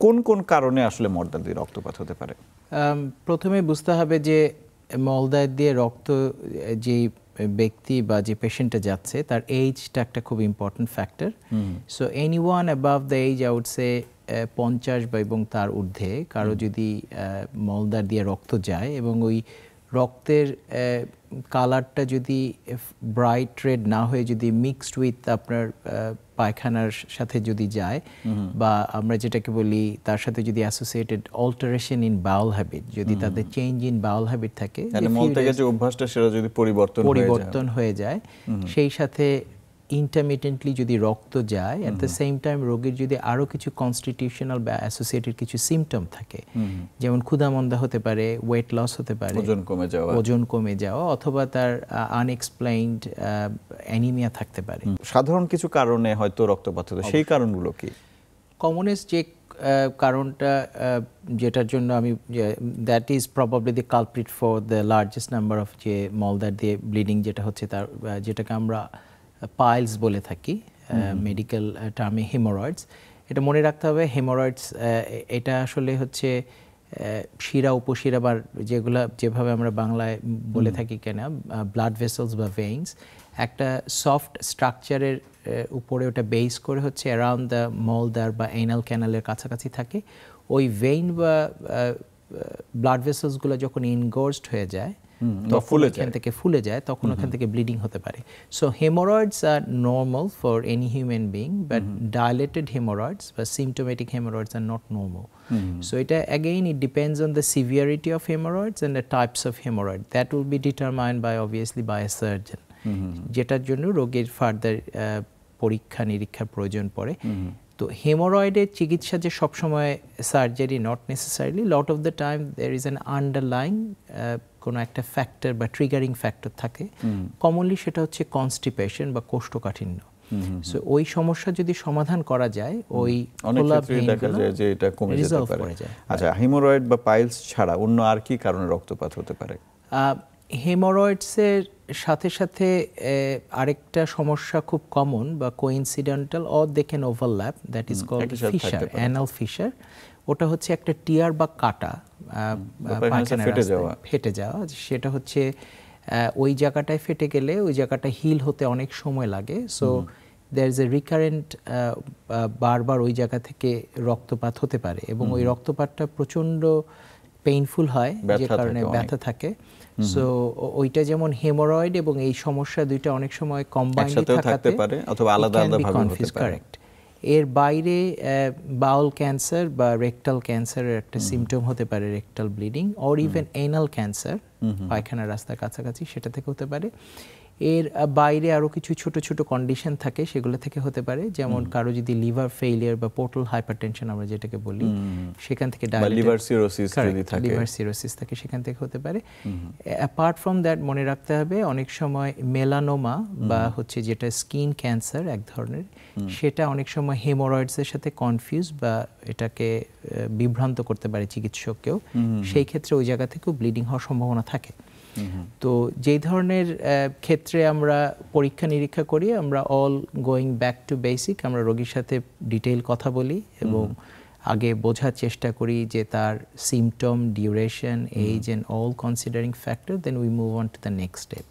কোন কোন কারণে আসলে মলদ্বার দিয়ে রক্তপাত হতে পারে? প্রথমে বুঝতে হবে যে মলদ্বার দিয়ে রক্ত যে ব্যক্তি বা যে পেশেন্টটা যাচ্ছে তার এজটা একটা খুব important factor. So anyone above the age I would say 50 বা এবং তার ঊর্ধ্বে কারো যদি মলদ্বার দিয়ে রক্ত যায় এবং ওই রক্তের কালারটা যদি ব্রাইট রেড না হয়ে যদি মিক্সড উইথ আপনার পায়খানার সাথে যদি যায় বা আমরা যেটাকে বলি তার সাথে যদি associated alteration in Baul habit, যদি তাদের চেঞ্জ ইন বাউল হ্যাবিট থাকে, মল থেকে যে অভ্যাসটা সেটা যদি পরিবর্তন হয়ে যায়, সেই সাথে ইন্টারমিটেন্টলি যদি রক্ত যায়, অ্যাট দ্য সেম টাইম রোগীর যদি আরো কিছু কনস্টিটিউশনাল বা অ্যাসোসিয়েটেড কিছু সিমটম থাকে, যেমন ক্ষুধামন্দা হতে পারে, ওয়েট লস হতে পারে, ওজন কমে যাওয়া অথবা তার আনএক্সপ্লেইনড অ্যানিমিয়া থাকতে পারে। সাধারণ কিছু কারণে হয়তো রক্তপাত হয়, সেই কারণগুলো কি? কমনেস্ট যে কারণটা যেটার জন্য আমি that is probably the culprit for the largest number of যে মলদ্বার দিয়ে ব্লিডিং যেটা হচ্ছে তার যেটাকে আমরা পাইলস বলে থাকি মেডিকেল টার্মে হেমোরয়েডস। এটা মনে রাখতে হবে হেমোরয়েডস এটা আসলে হচ্ছে শিরা উপশিরা বা যেভাবে আমরা বাংলায় বলে থাকি কেনা ব্লাড ভেসেলস বা ভেইনস, একটা সফট স্ট্রাকচারের উপরে ওটা বেস করে হচ্ছে অ্যারাউন্ড দ্য মলদ্বার বা এনাল ক্যানালের কাছাকাছি থাকে। ওই ভেইন বা ব্লাড ভেসেলসগুলো যখন ইনগোর্সড হয়ে যায় তখন ওখান থেকে ফুলে যায়, তখন ওখান থেকে ব্লিডিং হতে পারে। So haemorrhoids are normal for any human being, but dilated haemorrhoids বা symptomatic haemorrhoids are not normal. So এটা again it depends on the severity of hemorrhoids and the types of hemorrhoid that will be determined by obviously by a surgeon, যেটার জন্য রোগীর further পরীক্ষা নিরীক্ষার প্রয়োজন পড়ে। তো হেমোরয়েডের চিকিৎসা যে সবসময় surgery not necessarily, lot of the time there is an underlying কোনো একটা ফ্যাক্টর বা ট্রিগারিং ফ্যাক্টর থাকে। কমনলি সেটা হচ্ছে কনস্টিপেশন বা কোষ্ঠকাঠিন্য। সো ওই সমস্যা যদি সমাধান করা যায়, ওই খোলা ভেইনগুলো যে এটা কমে যেতে পারে। আচ্ছা, হেমোরয়েড বা পাইলস ছাড়া অন্য আর কি কারণে রক্তপাত হতে পারে? হেমোরয়েডসের সাথে সাথে আরেকটা সমস্যা খুব কমন বা coincidental or they can overlap, that is called fissure, anal fissure. ওটা হচ্ছে একটা টিয়ার বা কাটা ফেটে যাওয়া। সেটা হচ্ছে ওই জায়গাটায় ফেটে গেলে ওই জায়গাটা হিল হতে অনেক সময় লাগে। So there is a recurrent বারবার ওই জায়গা থেকে রক্তপাত হতে পারে এবং ওই রক্তপাতটা প্রচণ্ড পেইনফুল হয়, যে কারণে ব্যথা থাকে। সো ওইটা যেমন হেমোরয়েড এবং এই সমস্যা দুইটা অনেক সময় কম্বাইন্ড থাকতে পারে অথবা আলাদা আলাদাভাবে হতে পারে। কারেক্ট। এর বাইরে বাউল ক্যান্সার বা রেকটাল ক্যান্সারের একটা সিমটম হতে পারে rectal bleeding, or even anal cancer, পায়খানার রাস্তার কাছাকাছি, সেটা থেকে হতে পারে। এর বাইরে আরো কিছু ছোট ছোট কন্ডিশন থাকে, সেগুলো থেকে হতে পারে, যেমন কারো যদি লিভার ফেইলিয়ার বা পোর্টাল হাইপারটেনশন আমরা যেটাকে বলি, সেখান থেকে লিভার সিরোসিস যদি থাকে, লিভার সিরোসিস থাকে, সেখান থেকে হতে পারে। অ্যাপার্ট ফ্রম দ্যাট মনে রাখতে হবে অনেক সময় মেলানোমা বা হচ্ছে যেটা স্কিন ক্যান্সার এক ধরনের, সেটা অনেক সময় হেমোরয়েডসের সাথে কনফিউজ বা এটাকে বিভ্রান্ত করতে পারে চিকিৎসককেও। সেই ক্ষেত্রে ওই জায়গা থেকেও ব্লিডিং হওয়ার সম্ভাবনা থাকে। তো যেই ধরনের ক্ষেত্রে আমরা পরীক্ষা নিরীক্ষা করি, আমরা all going back to basic, আমরা রোগীর সাথে ডিটেইল কথা বলি এবং আগে বোঝার চেষ্টা করি যে তার symptom, duration, age and all considering factor, then we move on to the next step.